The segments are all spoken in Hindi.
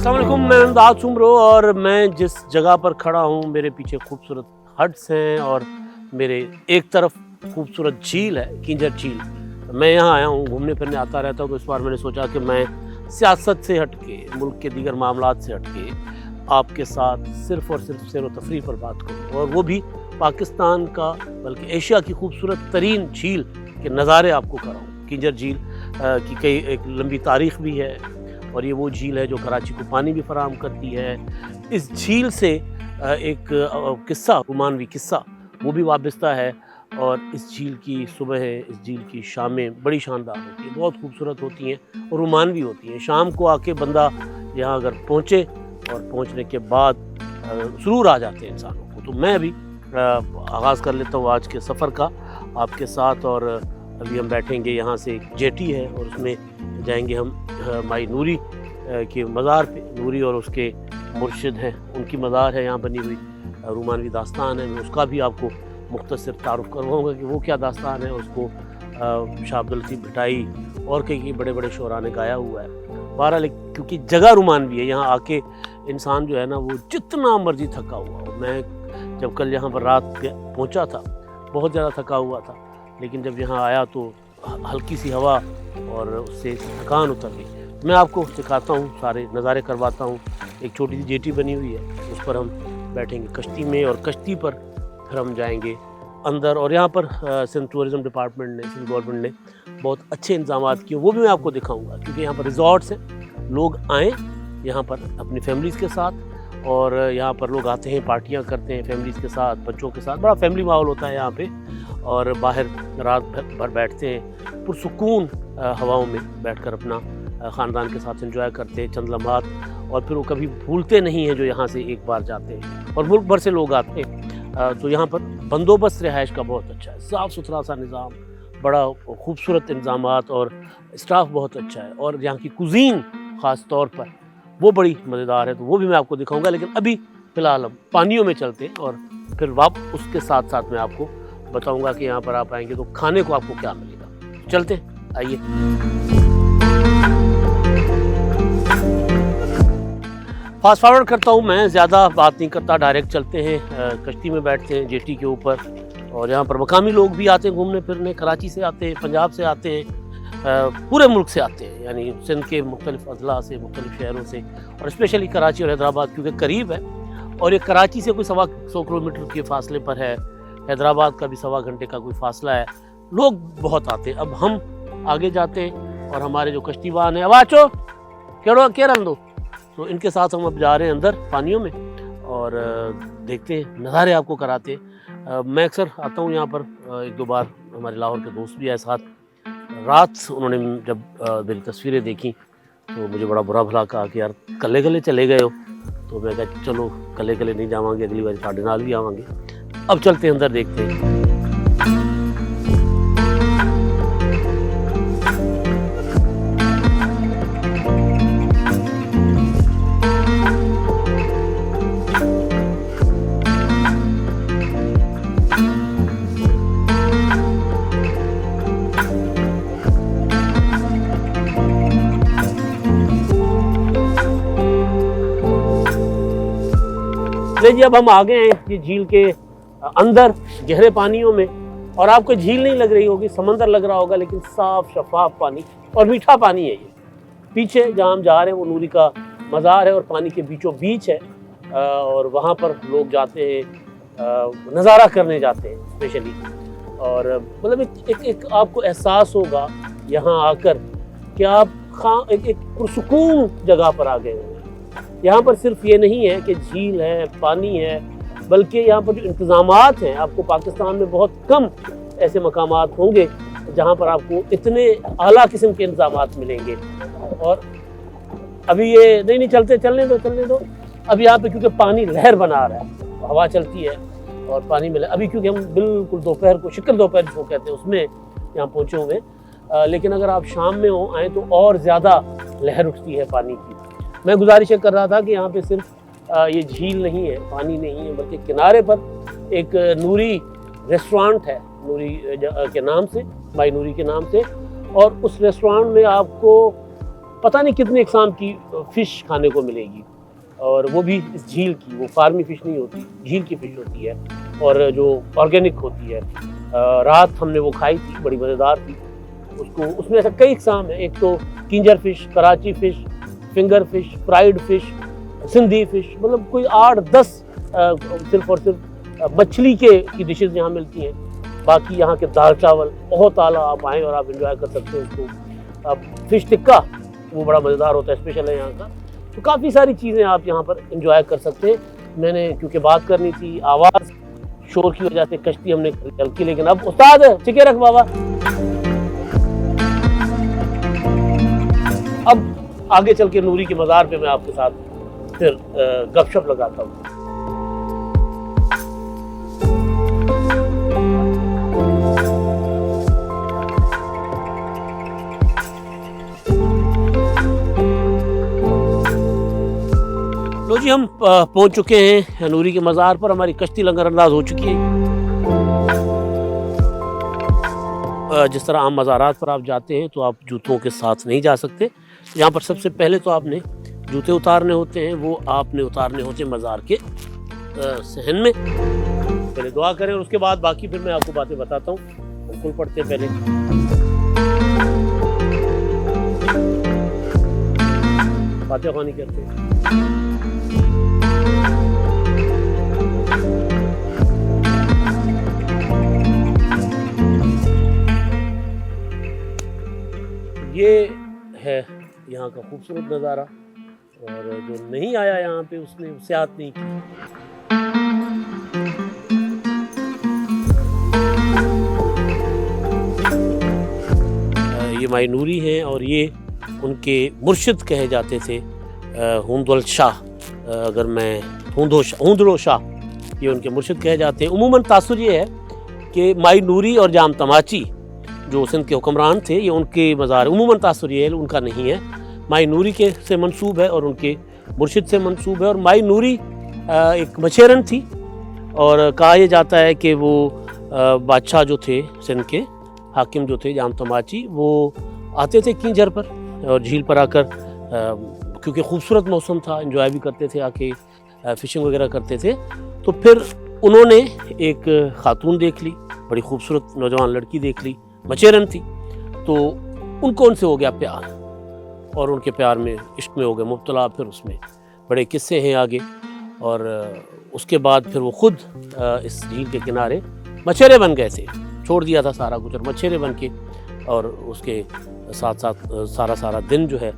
अस्सलाम वालेकुम, मैं इमदाद सुमरो और मैं जिस जगह पर खड़ा हूँ मेरे पीछे खूबसूरत हट्स हैं और मेरे एक तरफ खूबसूरत झील है, किंजर झील। मैं यहाँ आया हूँ, घूमने फिरने आता रहता हूँ, तो इस बार मैंने सोचा कि मैं सियासत से हटके, मुल्क के दीगर मामलात से हटके आपके साथ सिर्फ़ और सिर्फ सैर व तफरीह पर बात करूँ, और वो भी पाकिस्तान का बल्कि एशिया की खूबसूरत तरीन झील के नज़ारे आपको कराऊँ। किंजर झील की कई एक लंबी तारीख़ भी है और ये वो झील है जो कराची को पानी भी फराहम करती है। इस झील से एक किस्सा, रोमानवी किस्सा, वो भी वाबस्ता है और इस झील की सुबहें, इस झील की शामें बड़ी शानदार होती हैं, बहुत खूबसूरत होती हैं और रोमानवी होती हैं। शाम को आके बंदा यहाँ अगर पहुँचे और पहुँचने के बाद सुरूर आ जाते हैं इंसानों को। तो मैं अभी आगाज़ कर लेता हूँ आज के सफ़र का आपके साथ, और अभी हम बैठेंगे, यहाँ से एक जेटी है और उसमें जाएंगे हम माई नूरी के मज़ार पे। नूरी और उसके मुर्शिद हैं, उनकी मज़ार है यहाँ बनी हुई, रोमानवी दास्तान है। मैं उसका भी आपको मुख्तसर तारुफ़ करवाऊँगा कि वो क्या दास्तान है। उसको शाह अब्दुल लतीफ़ भटाई और कई बड़े बड़े शोरा ने गाया हुआ है। बहरहाल क्योंकि जगह रोमानवी है, यहाँ आके इंसान जो है ना वो जितना मर्जी थका हुआ हो। मैं जब कल यहाँ पर रात पहुँचा था बहुत ज़्यादा थका हुआ था, लेकिन जब यहाँ आया तो हल्की सी हवा और उससे थकान उतर गई। मैं आपको दिखाता हूँ, सारे नज़ारे करवाता हूँ। एक छोटी सी जेटी बनी हुई है, उस पर हम बैठेंगे कश्ती में और कश्ती पर फिर हम जाएंगे अंदर। और यहाँ पर सिंध टूरिज़म डिपार्टमेंट ने, सिंध गवर्नमेंट ने बहुत अच्छे इंतजाम किए, वो भी मैं आपको दिखाऊँगा। क्योंकि यहाँ पर रिज़ॉर्ट्स हैं, लोग आएँ यहाँ पर अपनी फैमिलीज़ के साथ, और यहाँ पर लोग आते हैं, पार्टियाँ करते हैं फैमिलीज़ के साथ, बच्चों के साथ। बड़ा फैमिली माहौल होता है यहाँ पे, और बाहर रात भर बैठते हैं, पुरसुकून हवाओं में बैठकर अपना ख़ानदान के साथ एंजॉय करते हैं चंद लम्हात, और फिर वो कभी भूलते नहीं हैं जो यहाँ से एक बार जाते हैं। और मुल्क भर से लोग आते हैं। तो यहाँ पर बंदोबस्त रिहाइश का बहुत अच्छा है, साफ़ सुथरा सा निज़ाम, बड़ा खूबसूरत इंतज़ामात, और स्टाफ बहुत अच्छा है। और यहाँ की कुज़ीन ख़ास तौर पर वो बड़ी मज़ेदार है, तो वो भी मैं आपको दिखाऊँगा। लेकिन अभी फ़िलहाल हम पानियों में चलते हैं और फिर उसके साथ साथ मैं आपको बताऊंगा कि यहाँ पर आप आएंगे तो खाने को आपको क्या मिलेगा। चलते हैं, आइए। फास्ट फॉरवर्ड करता हूँ, मैं ज़्यादा बात नहीं करता, डायरेक्ट चलते हैं। कश्ती में बैठते हैं जेटी के ऊपर, और यहाँ पर मकामी लोग भी आते हैं घूमने फिरने। कराची से आते हैं, पंजाब से आते हैं, पूरे मुल्क से आते हैं, यानी सिंध के मुख्तलिफ अजला से, मुख्तलिफ शहरों से, और स्पेशली कराची और हैदराबाद क्योंकि करीब है। और ये कराची से कोई 125 किलोमीटर के फासले पर है, हैदराबाद का भी 1.25 घंटे का कोई फासला है। लोग बहुत आते हैं। अब हम आगे जाते हैं और हमारे जो कश्तीबान हैं, अवाचो केड़ो के रंदो, तो इनके साथ हम अब जा रहे हैं अंदर पानियों में और देखते हैं, नज़ारे आपको कराते हैं। मैं अक्सर आता हूँ यहाँ पर, 1-2 बार हमारे लाहौर के दोस्त भी आए साथ। रात उन्होंने जब मेरी तस्वीरें देखी तो मुझे बड़ा बुरा भला कहा कि यार कल्ले कल्ले चले गए हो। तो मैं कहा चलो कल्ले कल्ले नहीं जावांगे, अगली बार साढ़े नाल भी आवांगे। अब चलते हैं अंदर, देखते हैं। जी अब हम आ गए हैं ये झील के अंदर गहरे पानियों में, और आपको झील नहीं लग रही होगी, समंदर लग रहा होगा, लेकिन साफ शफाफ पानी और मीठा पानी है ये। पीछे जहाँ हम जा रहे हैं वो नूरी का मज़ार है और पानी के बीचों बीच है, और वहाँ पर लोग जाते हैं, नज़ारा करने जाते हैं स्पेशली। और मतलब एक आपको एहसास होगा यहाँ आकर कि आप एक पुरसुकून जगह पर आ गए हैं। यहाँ पर सिर्फ ये नहीं है कि झील है, पानी है, बल्कि यहाँ पर जो इंतज़ामात हैं, आपको पाकिस्तान में बहुत कम ऐसे मकामात होंगे जहाँ पर आपको इतने आला किस्म के इंतज़ामात मिलेंगे। और अभी ये नहीं चलने दो। अब यहाँ पे क्योंकि पानी लहर बना रहा है, हवा चलती है और पानी में अभी क्योंकि हम बिल्कुल दोपहर को, शिकर दोपहर जिसको कहते हैं, उसमें यहाँ पहुँचे हुए। लेकिन अगर आप शाम में हो आएँ तो और ज़्यादा लहर उठती है पानी की। मैं गुजारिश कर रहा था कि यहाँ पे सिर्फ ये झील नहीं है, पानी नहीं है, बल्कि किनारे पर एक नूरी रेस्टोरेंट है, नूरी के नाम से, माई नूरी के नाम से। और उस रेस्टोरेंट में आपको पता नहीं कितने इकसाम की फ़िश खाने को मिलेगी, और वो भी इस झील की। वो फार्मी फ़िश नहीं होती, झील की फ़िश होती है और जो ऑर्गेनिक होती है। रात हमने वो खाई थी, बड़ी मज़ेदार थी। उसको उसमें ऐसा कई इकसाम है, एक तो Keenjhar fish, Karachi fish, finger fish, fried fish, Sindhi fish, मतलब कोई 8-10 सिर्फ़ और सिर्फ मछली की डिशेज़ यहाँ मिलती हैं। बाकी यहाँ के दाल चावल बहुत आला, आप आएँ और आप एंजॉय कर सकते हैं उसको। अब फ़िश टिक्का वो बड़ा मज़ेदार होता है, स्पेशल है यहाँ का। तो काफ़ी सारी चीज़ें आप यहाँ पर एंजॉय कर सकते हैं। मैंने क्योंकि बात करनी थी, आवाज़ शोर की वजह से कश्ती हमने हल्की, लेकिन अब उस्ताद चिके रख बाबा। अब आगे चल के नूरी के मज़ार पे मैं आपके साथ फिर गपशप लगाता हूँ। लो जी, हम पहुंच चुके हैं नूरी के मज़ार पर। हमारी कश्ती लंगर अंदाज हो चुकी है। जिस तरह आम मज़ारात पर आप जाते हैं तो आप जूतों के साथ नहीं जा सकते। यहाँ पर सबसे पहले तो आपने जूते उतारने होते हैं, वो आपने उतारने होते हैं मज़ार के सहन में। पहले दुआ करें और उसके बाद बाकी फिर मैं आपको बातें बताता हूँ। बिल्कुल पढ़ते हैं पहले। फातिहा ख़वानी करते हैं। ये है यहाँ का खूबसूरत नज़ारा, और जो नहीं आया यहाँ पे उसने सियाहत नहीं की। ये माई नूरी हैं और ये उनके मुर्शिद कहे जाते थे, हुंदुल शाह। अगर मैं हुंदुलो शाह, ये उनके मुर्शिद कहे जाते हैं। उमूमन तासुर ये है कि माई नूरी और जाम तमाची जो सिंध के हुक्मरान थे, ये उनके मज़ार। उमूमन तासुर ये उनका नहीं है, माई नूरी के से मंसूब है और उनके मुर्शिद से मंसूब है। और माई नूरी एक मछेरन थी, और कहा यह जाता है कि वो बादशाह जो थे सिंध के, हाकिम जो थे जाम तमाची, वो आते थे कींजर पर और झील पर आकर, क्योंकि खूबसूरत मौसम था, एंजॉय भी करते थे, आके फ़िशिंग वगैरह करते थे। तो फिर उन्होंने एक खातून देख ली, बड़ी खूबसूरत नौजवान लड़की देख ली, मचेरन थी। तो उनको उनसे हो गया प्यार, और उनके प्यार में, इश्क में हो गए मुब्तला। फिर उसमें बड़े किस्से हैं आगे, और उसके बाद फिर वो खुद इस झील के किनारे मछेरे बन गए थे। छोड़ दिया था सारा कुछ और मछेरे बन के, और उसके साथ साथ सारा दिन जो है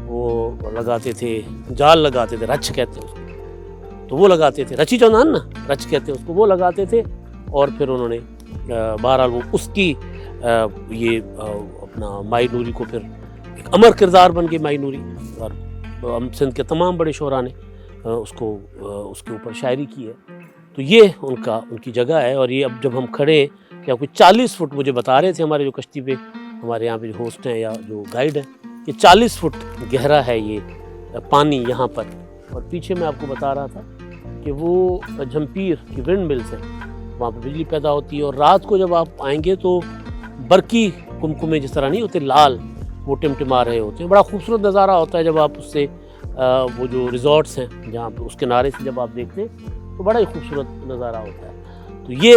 वो लगाते थे, जाल लगाते थे, रच कहते हैं उसको, तो वो लगाते थे। रची जो ना रच कहते हैं उसको, वो लगाते थे। और फिर उन्होंने बहरहाल वो उसकी ये अपना माई नूरी को फिर एक अमर किरदार बन गई माई नूरी। और सिंध के तमाम बड़े शोरा ने उसको उसके ऊपर शायरी की है। तो ये उनकी जगह है। और ये अब जब हम खड़े हैं, क्या कोई 40 फुट, मुझे बता रहे थे हमारे जो कश्ती पे हमारे यहाँ पे होस्ट हैं या जो गाइड हैं, कि 40 फुट गहरा है ये पानी यहाँ पर। और पीछे मैं आपको बता रहा था कि वो झम्पीर की विंड मिल्स हैं, वहाँ पर बिजली पैदा होती है। और रात को जब आप आएंगे तो बरकी कुमकुमे जिस तरह नहीं होते लाल, वो टिमटिमा रहे होते हैं। बड़ा खूबसूरत नज़ारा होता है जब आप उससे वो जो रिजॉर्ट्स हैं जहाँ पर उस किनारे से जब आप देखते हैं तो बड़ा ही खूबसूरत नज़ारा होता है। तो ये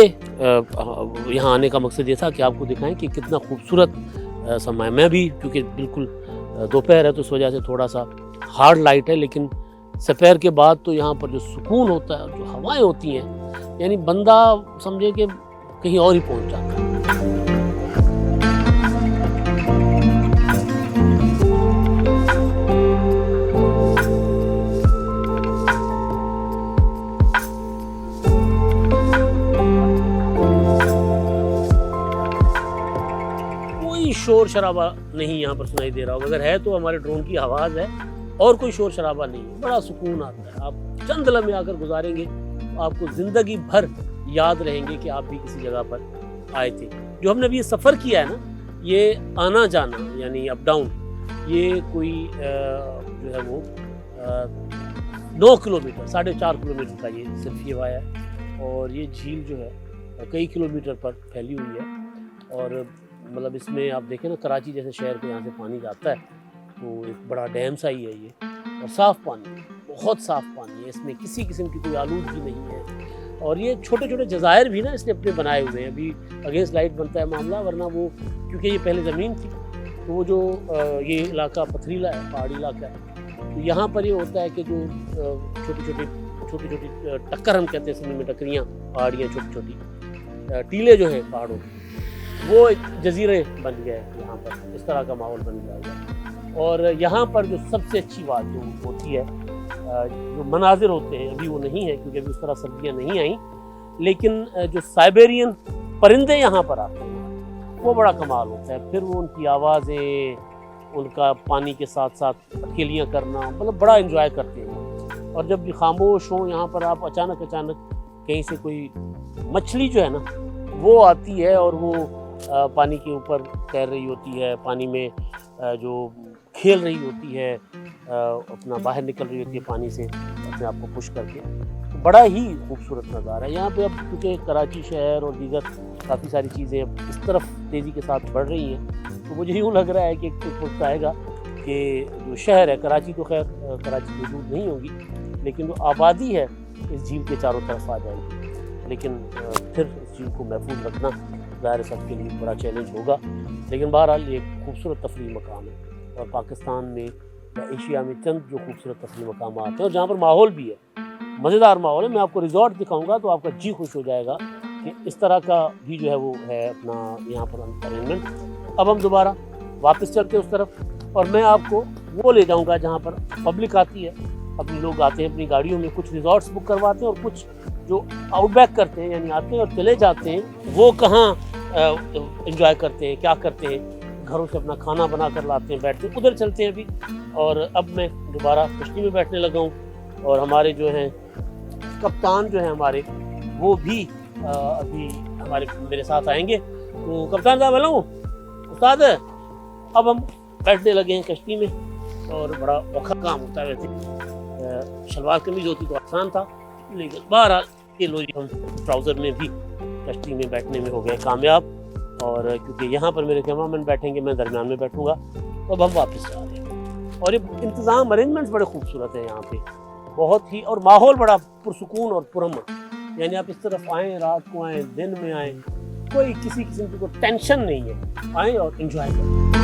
यहाँ आने का मकसद ये था कि आपको दिखाएं कि कितना खूबसूरत समय। मैं भी क्योंकि बिल्कुल दोपहर है तो इस वजह से थोड़ा सा हार्ड लाइट है, लेकिन दोपहर के बाद तो यहाँ पर जो सुकून होता है, जो हवाएं होती हैं, यानी बंदा समझे कि कहीं और ही पहुँच जाता है। शोर शराबा नहीं यहाँ पर सुनाई दे रहा होगा, अगर है तो हमारे ड्रोन की आवाज़ है, और कोई शोर शराबा नहीं है। बड़ा सुकून आता है। आप चंद लम्हे आकर गुजारेंगे तो आपको ज़िंदगी भर याद रहेंगे कि आप भी किसी जगह पर आए थे। जो हमने अभी ये सफ़र किया है ना, ये आना जाना यानी अप डाउन, ये कोई जो है वो 9 किलोमीटर, 4.5 किलोमीटर का ये सिर्फ ये वाया है। और ये झील जो है कई किलोमीटर पर फैली हुई है। और मतलब इसमें आप देखें ना, कराची जैसे शहर के यहाँ से पानी जाता है तो एक बड़ा डैम सा ही है ये, और साफ़ पानी, बहुत साफ़ पानी है, इसमें किसी किस्म की कोई आलूदगी नहीं है। और ये छोटे छोटे जज़ायर भी ना इसने अपने बनाए हुए हैं। अभी अगेंस्ट लाइट बनता है मामला, वरना वो क्योंकि ये पहले ज़मीन थी, तो वो जो ये इलाका पथरीला है, पहाड़ी इलाका है, तो यहाँ पर ये होता है कि जो छोटी छोटी टक्कर हम कहते हैं सिंध में, टकरियाँ, पहाड़ियाँ छोटी छोटी, टीले जो हैं पहाड़ों के, वो एक जजीरे बन गए यहाँ पर, इस तरह का माहौल बन गया है। और यहाँ पर जो सबसे अच्छी बात जो होती है, जो मनाजिर होते हैं, अभी वो नहीं है क्योंकि अभी उस तरह सर्दियाँ नहीं आई, लेकिन जो साइबेरियन परिंदे यहाँ पर आते हैं वो बड़ा कमाल होता है। फिर वो उनकी आवाज़ें, उनका पानी के साथ साथ अकेलियाँ करना, मतलब बड़ा एंजॉय करते हैं। और जब भी खामोश हो यहाँ पर, आप अचानक कहीं से कोई मछली जो है ना वो आती है और वो पानी के ऊपर तैर रही होती है, पानी में जो खेल रही होती है, अपना बाहर निकल रही होती है पानी से अपने आप को पुश करके, तो बड़ा ही खूबसूरत नज़ारा है यहाँ पे। अब क्योंकि कराची शहर और दीगर काफ़ी सारी चीज़ें अब इस तरफ तेज़ी के साथ बढ़ रही हैं, तो मुझे यूँ लग रहा है कि एक वक्त आएगा कि जो शहर है कराची, तो खैर कराची मौजूद नहीं होगी, लेकिन जो आबादी है इस झील के चारों तरफ आ जाएगी। लेकिन फिर इस झील को महफूज रखना ज़ाहिर सबके लिए बड़ा चैलेंज होगा। लेकिन बहरहाल ये खूबसूरत तफरीही मकाम है, और पाकिस्तान में या एशिया में चंद जो खूबसूरत तफरीही मकाम आते हैं, और जहाँ पर माहौल भी है, मज़ेदार माहौल है। मैं आपको रिजॉर्ट दिखाऊंगा तो आपका जी खुश हो जाएगा कि इस तरह का भी जो है वो है अपना यहाँ पर अरेंजमेंट। अब हम दोबारा वापस चलते हैं उस तरफ, और मैं आपको वो ले जाऊँगा जहाँ पर पब्लिक आती है, अपने लोग आते हैं अपनी गाड़ियों में, कुछ रिजॉर्ट्स बुक करवाते हैं और कुछ जो आउटबैक करते हैं, यानी आते हैं और चले जाते हैं, वो कहाँ एंजॉय करते हैं, क्या करते हैं, घरों से अपना खाना बना कर लाते हैं, बैठते हैं, उधर चलते हैं अभी। और अब मैं दोबारा कश्ती में बैठने लगा हूँ, और हमारे जो हैं कप्तान जो हैं हमारे, वो भी अभी मेरे साथ आएंगे। तो कप्तान साहब, हेलो उस्ताद, अब हम बैठने लगे हैं कश्ती में, और बड़ा औखा काम होता है वैसे। शलवार कमीज होती तो आसान था, लेकिन बहरहाल ये लो जी, हम ट्राउज़र में भी कश्ती में बैठने में हो गए कामयाब। और क्योंकि यहाँ पर मेरे कैमरामैन बैठेंगे, मैं दरमियान में बैठूंगा, तो अब हम वापस जा रहे हैं। और ये इंतज़ाम, अरेंजमेंट्स बड़े खूबसूरत हैं यहाँ पे, बहुत ही, और माहौल बड़ा पुरसुकून और पुरअमन। यानी आप इस तरफ आएँ, रात को आएँ, दिन में आएँ, कोई किसी किस्म की कोई टेंशन नहीं है, आएँ और एंजॉय करें।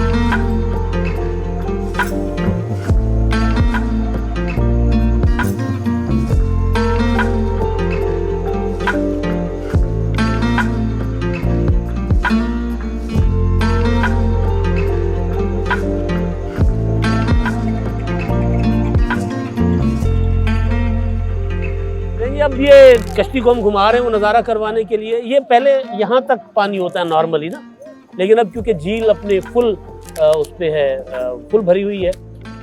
अब ये कश्ती को हम घुमा रहे हैं वो नज़ारा करवाने के लिए। ये पहले यहाँ तक पानी होता है नॉर्मली ना, लेकिन अब क्योंकि झील अपने फुल उस पर है, फुल भरी हुई है,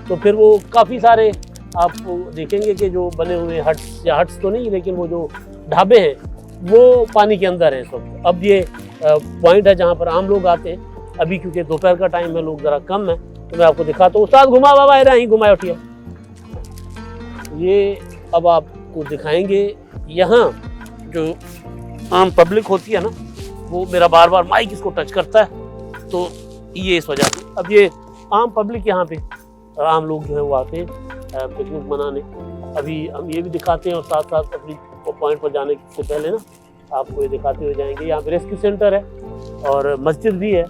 तो फिर वो काफ़ी सारे आप देखेंगे कि जो बने हुए हट्स, या हट्स तो नहीं, लेकिन वो जो ढाबे हैं वो पानी के अंदर हैं इस वक्त। अब ये पॉइंट है जहाँ पर आम लोग आते हैं। अभी क्योंकि दोपहर का टाइम है, लोग ज़रा कम है, तो मैं आपको दिखाता हूँ। उस्ताद घुमा बाबा, यहीं घुमाए उठिए। ये अब आपको दिखाएंगे, यहाँ जो आम पब्लिक होती है ना, वो मेरा बार बार माइक इसको टच करता है, तो ये इस वजह से। अब ये आम पब्लिक यहाँ पे, आम लोग जो है वो आते हैं पिकनिक मनाने। अभी हम ये भी दिखाते हैं, और साथ साथ अपनी पॉइंट पर जाने से पहले ना आपको ये दिखाते हुए जाएंगे। यहाँ पे रेस्क्यू सेंटर है और मस्जिद भी है।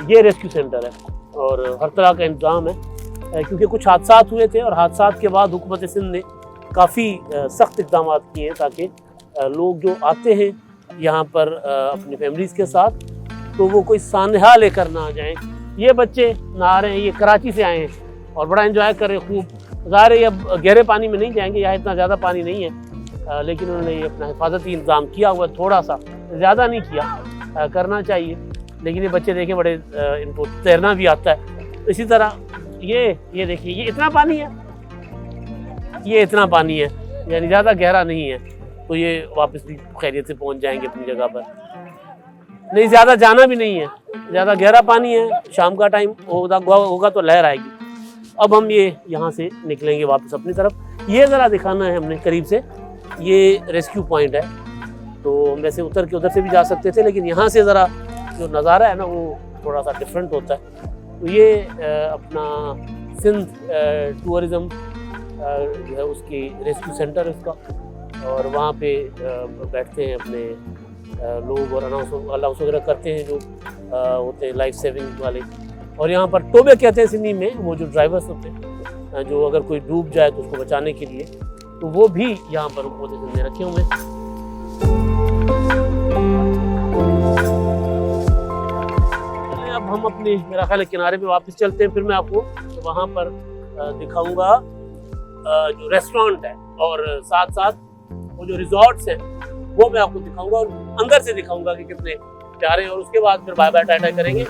ये रेस्क्यू सेंटर है और हर तरह का इंतज़ाम है, क्योंकि कुछ हादसा हुए थे, और हादसा के बाद हुकूमत सिंध ने काफ़ी सख्त इक़दाम किए हैं ताकि लोग जो आते हैं यहाँ पर अपनी फैमिलीज़ के साथ, तो वो कोई सानहा लेकर ना आ जाएं। ये बच्चे नहा रहे हैं, ये कराची से आए हैं और बड़ा एंजॉय कर रहे हैं खूब। ज़ाहिर है अब गहरे पानी में नहीं जाएंगे, यहाँ इतना ज़्यादा पानी नहीं है, लेकिन उन्होंने ये अपना हिफाजती इंतज़ाम किया हुआ, थोड़ा सा, ज़्यादा नहीं किया, करना चाहिए। लेकिन ये बच्चे देखें, बड़े इनको तैरना भी आता है। इसी तरह ये देखिए, ये इतना पानी है, ये इतना पानी है, यानी ज़्यादा गहरा नहीं है, तो ये वापस भी खैरियत से पहुंच जाएंगे अपनी जगह पर। नहीं, ज़्यादा जाना भी नहीं है, ज़्यादा गहरा पानी है, शाम का टाइम होगा तो लहर आएगी। अब हम यहाँ से निकलेंगे वापस अपनी तरफ। ये ज़रा दिखाना है हमने करीब से, ये रेस्क्यू पॉइंट है, तो हम वैसे उतर के उधर से भी जा सकते थे, लेकिन यहाँ से ज़रा जो नज़ारा है ना वो थोड़ा सा डिफरेंट होता है। तो ये अपना सिंध टूरिज़्म जो है उसकी रेस्क्यू सेंटर है उसका, और वहाँ पे बैठते हैं अपने लोग और अनाउंस वगैरह करते हैं जो होते हैं लाइफ सेविंग वाले। और यहाँ पर टोबे कहते हैं सिंधी में, वो जो ड्राइवर्स होते हैं जो अगर कोई डूब जाए तो उसको बचाने के लिए, तो वो भी यहाँ पर पोजीशन में रखे हुए हैं। अब हम अपने मेरा ख्याल है किनारे पे वापस चलते हैं, फिर मैं आपको वहाँ पर दिखाऊंगा जो रेस्टोरेंट है, और साथ साथ वो जो रिजॉर्ट्स हैं वो मैं आपको दिखाऊंगा और अंदर से दिखाऊंगा कि कितने प्यारे हैं, और उसके बाद फिर बाय बाय टाटा करेंगे।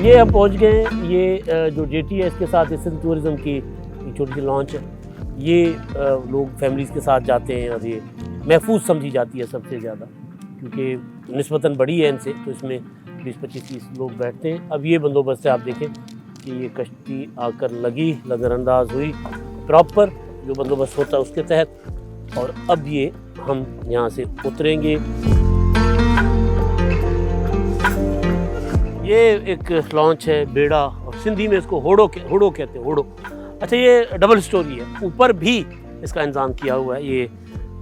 ये हम पहुंच गए हैं, ये जो जेटी है इसके साथ सिंध टूरिज्म की छोटी सी लॉन्च है। ये लोग फैमिलीज़ के साथ जाते हैं और ये महफूज समझी जाती है सबसे ज़्यादा, क्योंकि निस्बतन बड़ी है इनसे, तो इसमें 20-25-30 लोग बैठते हैं। अब ये बंदोबस्त है, आप देखें कि ये कश्ती आकर लगी, नज़रअंदाज हुई, प्रॉपर जो बंदोबस्त होता है उसके तहत। और अब ये हम यहाँ से उतरेंगे। ये एक लॉन्च है बेड़ा, और सिंधी में इसको होड़ो कहते हैं, होड़ो। अच्छा, ये डबल स्टोरी है, ऊपर भी इसका इंतज़ाम किया हुआ है। ये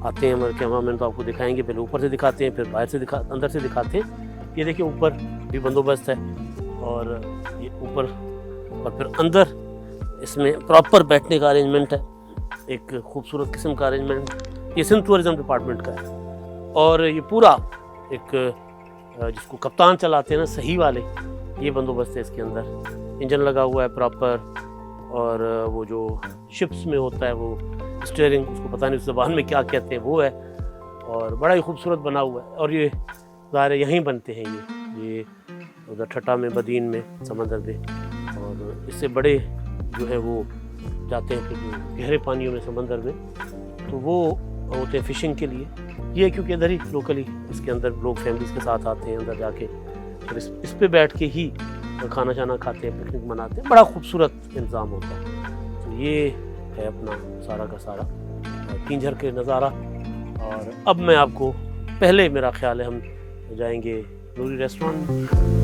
आते हैं हमारे कैमरामैन तो आपको दिखाएंगे, पहले ऊपर से दिखाते हैं, फिर बाहर से अंदर से दिखाते हैं। ये देखिए ऊपर भी बंदोबस्त है, और ये ऊपर और फिर अंदर इसमें प्रॉपर बैठने का अरेंजमेंट है, एक खूबसूरत किस्म का अरेंजमेंट। ये सिंध टूरिज़्म डिपार्टमेंट का है, और ये पूरा एक जिसको कप्तान चलाते हैं ना, सही वाले, ये बंदोबस्त है इसके अंदर। इंजन लगा हुआ है प्रॉपर, और वो जो शिप्स में होता है वो स्टीयरिंग, उसको पता नहीं उस ज़बान में क्या कहते हैं, वो है, और बड़ा ही खूबसूरत बना हुआ है। और ये ज़ाहिर यहीं बनते हैं, ये उधर ठट्टा में, बदीन में, समंदर में, और इससे बड़े जो है वो जाते हैं फिर गहरे पानियों में, समंदर में, तो वो होते हैं फ़िशिंग के लिए। ये क्योंकि इधर ही लोकली इसके अंदर लोग फैमिलीज़ के साथ आते हैं अंदर जाके, फिर इस पे बैठ के ही खाना शाना खाते हैं, पिकनिक मनाते हैं, बड़ा खूबसूरत इंतज़ाम होता है। तो ये है अपना सारा का सारा किंजर के नज़ारा। और अब मैं आपको पहले, मेरा ख्याल है हम जाएंगे नूरी रेस्टोरेंट।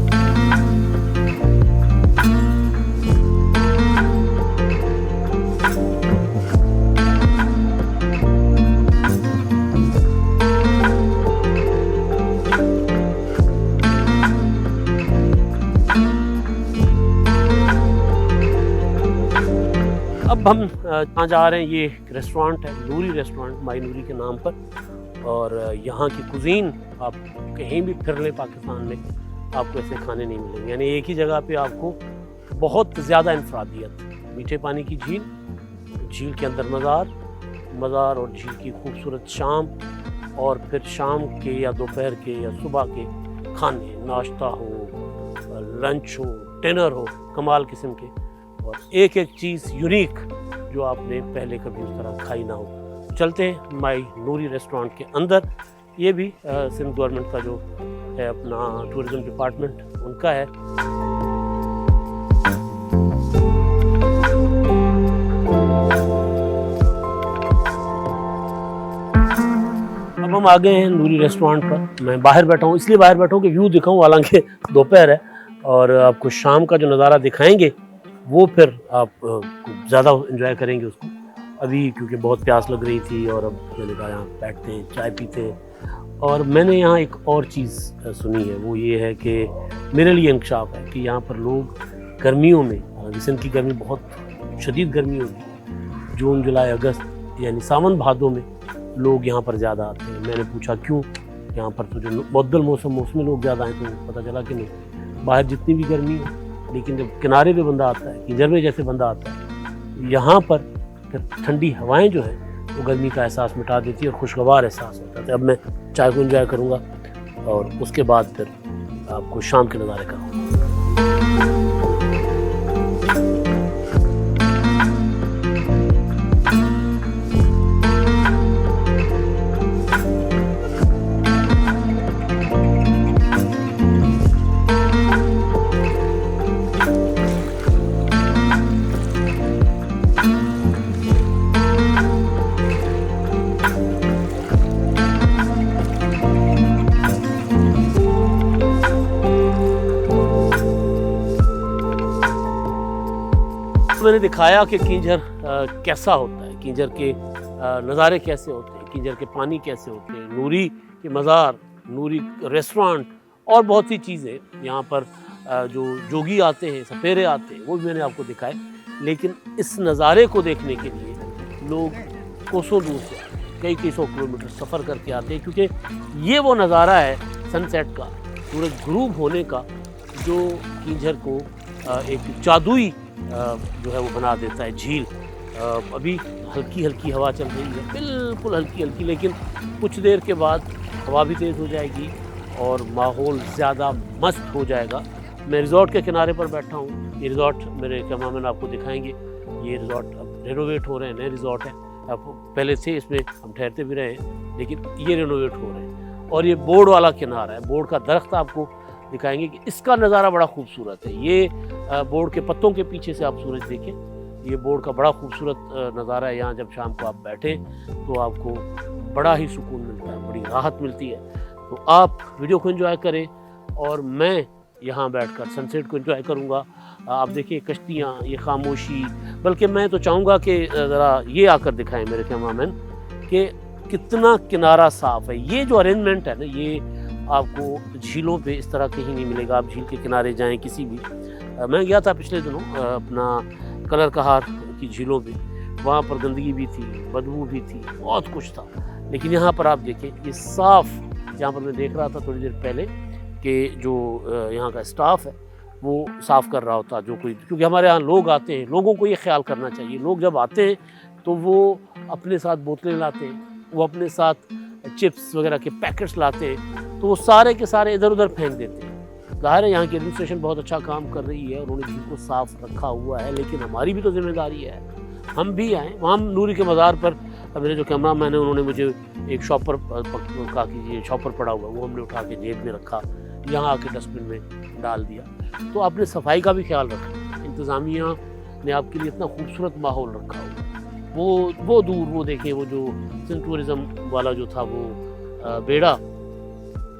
अब हम जहाँ जा रहे हैं, ये रेस्टोरेंट है, नूरी रेस्टोरेंट, माई नूरी के नाम पर। और यहाँ की कुजीन आप कहीं भी फिर लें पाकिस्तान में, आपको ऐसे खाने नहीं मिलेंगे। यानी एक ही जगह पे आपको बहुत ज़्यादा इंफरादियत, मीठे पानी की झील, झील के अंदर मज़ार और झील की खूबसूरत शाम, और फिर शाम के या दोपहर के या सुबह के खाने, नाश्ता हो, लंच हो, डिनर हो, कमाल किस्म के, और एक एक चीज़ यूनिक जो आपने पहले कभी उस तरह खाई ना हो। चलते हैं माई नूरी रेस्टोरेंट के अंदर। ये भी सिंध गवर्नमेंट का जो है अपना टूरिज़्म डिपार्टमेंट, उनका है। अब हम आ गए हैं नूरी रेस्टोरेंट पर। मैं बाहर बैठा हूँ, इसलिए बाहर बैठा हूँ कि व्यू दिखाऊँ, हालांकि दोपहर है, और आपको शाम का जो नज़ारा दिखाएंगे वो फिर आप ज़्यादा एंजॉय करेंगे उसको। अभी क्योंकि बहुत प्यास लग रही थी, और अब मैंने कहा यहाँ बैठते हैं, चाय पीते हैं। और मैंने यहाँ एक और चीज़ सुनी है, वो ये है कि मेरे लिए इंकशाफ है कि यहाँ पर लोग गर्मियों में, सिंध की गर्मी बहुत शदीद गर्मी होती है, जून जुलाई अगस्त यानी सावन भादों में लोग यहाँ पर ज़्यादा आते हैं। मैंने पूछा क्यों, यहाँ पर तो जो मुअद्दल मौसम उसमें लोग ज़्यादा हैं, तो पता चला कि नहीं, बाहर जितनी भी गर्मी है, लेकिन जब किनारे पे बंदा आता है, किंजर में जैसे बंदा आता है, यहाँ पर फिर ठंडी हवाएं जो है वो गर्मी का एहसास मिटा देती है और खुशगवार एहसास होता है। तो अब मैं चाय को एंजॉय करूँगा, और उसके बाद फिर आपको शाम के नज़ारे कराऊँगा। मैंने दिखाया कि कींझर कैसा होता है, कींझर के नज़ारे कैसे होते हैं, कींझर के पानी कैसे होते हैं, नूरी के मज़ार, नूरी रेस्टोरेंट और बहुत सी चीज़ें यहाँ पर जो जोगी आते हैं, सपेरे आते हैं, वो भी मैंने आपको दिखाए। लेकिन इस नज़ारे को देखने के लिए लोग कोसों दूर से कई कई सौ किलोमीटर सफ़र करके आते हैं, क्योंकि ये वो नज़ारा है सनसेट का, सूरज गुरूब होने का, जो कींझर को एक जादुई जो है वो बना देता है। झील अभी हल्की हल्की हवा चल रही है, बिल्कुल हल्की हल्की, लेकिन कुछ देर के बाद हवा भी तेज़ हो जाएगी और माहौल ज़्यादा मस्त हो जाएगा। मैं रिज़ॉर्ट के किनारे पर बैठा हूँ। ये रिज़ॉर्ट मेरे कैमरामैन आपको दिखाएंगे। ये रिज़ॉर्ट अब रेनोवेट हो रहे हैं, नए रिज़ॉर्ट है। अब पहले से इसमें हम ठहरते भी रहे हैं, लेकिन ये रेनोवेट हो रहे हैं। और ये बोर्ड वाला किनारा है, बोर्ड का दरख्त आपको दिखाएंगे कि इसका नज़ारा बड़ा खूबसूरत है। ये बोर्ड के पत्तों के पीछे से आप सूरज देखें, ये बोर्ड का बड़ा खूबसूरत नज़ारा है। यहाँ जब शाम को आप बैठें तो आपको बड़ा ही सुकून मिलता है, बड़ी राहत मिलती है। तो आप वीडियो को एंजॉय करें और मैं यहाँ बैठकर सनसेट को एंजॉय करूँगा। आप देखिए कश्तियाँ, ये खामोशी, बल्कि मैं तो चाहूँगा कि ज़रा ये आकर दिखाएं मेरे कैमरामैन कि कितना किनारा साफ़ है। ये जो अरेंजमेंट है ना, ये आपको झीलों पे इस तरह कहीं नहीं मिलेगा। आप झील के किनारे जाएं किसी भी, मैं गया था पिछले दिनों अपना कलर कहार की झीलों पे, वहाँ पर गंदगी भी थी, बदबू भी थी, बहुत कुछ था। लेकिन यहाँ पर आप देखें ये साफ़, यहाँ पर मैं देख रहा था थोड़ी देर पहले कि जो यहाँ का स्टाफ है वो साफ़ कर रहा होता जो कोई, क्योंकि हमारे यहाँ लोग आते हैं, लोगों को ये ख्याल करना चाहिए। लोग जब आते हैं तो वो अपने साथ बोतलें लाते हैं, वो अपने साथ चिप्स वगैरह के पैकेट्स लाते हैं, तो वो सारे के सारे इधर उधर फेंक देते हैं। ज़ाहिर है यहाँ की एडमिनिस्ट्रेशन बहुत अच्छा काम कर रही है, उन्होंने झील को साफ़ रखा हुआ है, लेकिन हमारी भी तो जिम्मेदारी है, हम भी आएँ। वहाँ नूरी के मज़ार पर मेरे जो कैमरा मैन है उन्होंने मुझे एक शॉपर कहा कि ये शॉपर पड़ा हुआ है, वो हमने उठा के जेब में रखा, यहाँ आके डस्टबिन में डाल दिया। तो आपने सफाई का भी ख्याल रखा। इंतज़ामिया ने आपके लिए इतना खूबसूरत माहौल रखा हुआ। वो दूर वो देखिए, वो जो सिंध टूरिज़्म वाला जो था वो बेड़ा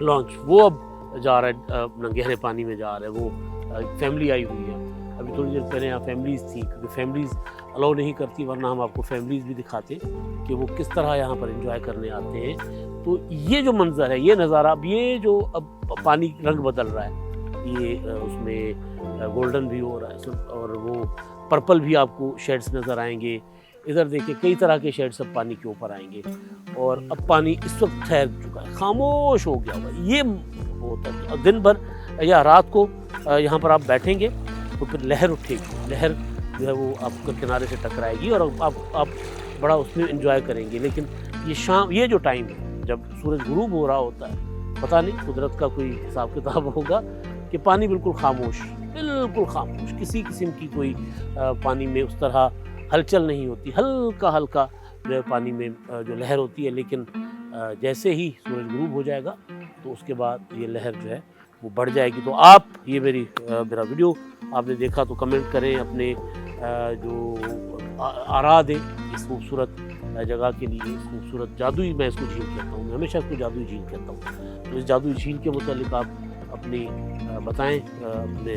लॉन्च, वो अब जा रहा है अपना गहरे पानी में जा रहा है। वो फैमिली आई हुई है। अभी थोड़ी देर पहले यहाँ फैमिलीज़ थी, क्योंकि फैमिलीज़ अलाउ नहीं करती, वरना हम आपको फैमिलीज़ भी दिखाते कि वो किस तरह यहाँ पर एंजॉय करने आते हैं। तो ये जो मंज़र है, ये नज़ारा, अब ये जो अब पानी रंग बदल रहा है, ये उसमें गोल्डन भी हो रहा है और वो पर्पल भी आपको शेड्स नज़र आएंगे। इधर देखिए कई तरह के शेड्स अब पानी के ऊपर आएंगे और अब पानी इस वक्त ठहर चुका है, खामोश हो गया हुआ। ये होता है दिन भर या रात को यहाँ पर आप बैठेंगे तो फिर लहर उठेगी, लहर जो है वो आपको किनारे से टकराएगी और आप बड़ा उसमें एंजॉय करेंगे। लेकिन ये शाम, ये जो टाइम है जब सूरज गुरूब हो रहा होता है, पता नहीं कुदरत का कोई हिसाब किताब होगा कि पानी बिल्कुल खामोश, बिल्कुल खामोश, किसी किस्म की कोई पानी में उस तरह हलचल नहीं होती। हल्का हल्का जो है पानी में जो लहर होती है, लेकिन जैसे ही सूरज गुरूब हो जाएगा तो उसके बाद ये लहर जो है वो बढ़ जाएगी। तो आप ये मेरा वीडियो आपने देखा तो कमेंट करें, अपने जो आरा दें इस खूबसूरत जगह के लिए, इस खूबसूरत जादुई, मैं इसको झील कहता हूँ, मैं हमेशा इसको जादुई झील कहता हूँ। तो इस जादुई झील के मुतालिक आप अपनी बताएं, अपने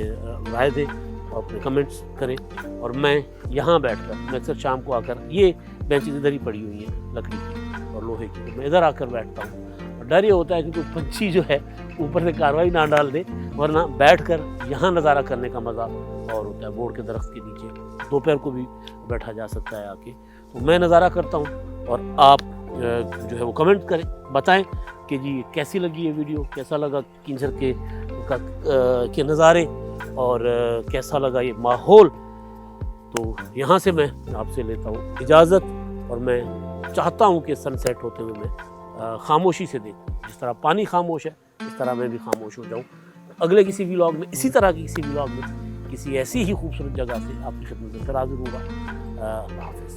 राय दें और अपने कमेंट्स करें। और मैं यहाँ बैठकर, मैं अक्सर शाम को आकर, ये बेंचेज इधर ही पड़ी हुई हैं लकड़ी की और लोहे की, तो मैं इधर आकर बैठता हूँ। डर ये होता है कि कोई पंछी जो है ऊपर से कार्रवाई ना डाल दे, वरना बैठकर यहाँ नज़ारा करने का मज़ा और होता है। बोर्ड के दरख्त के नीचे दोपहर को भी बैठा जा सकता है आके। तो मैं नज़ारा करता हूँ और आप जो है वो कमेंट करें, बताएं कि जी कैसी लगी ये वीडियो, कैसा लगा कींझर के नज़ारे और कैसा लगा ये माहौल। तो यहाँ से मैं आपसे लेता हूँ इजाज़त और मैं चाहता हूँ कि सनसेट होते हुए मैं खामोशी से देखूं। जिस तरह पानी खामोश है, इस तरह मैं भी खामोश हो जाऊं। अगले किसी व्लॉग में, इसी तरह की किसी व्लॉग में, किसी ऐसी ही खूबसूरत जगह से आपकी खिदमत में फिर हाजिर होगा। अल्लाह हाफ़िज़।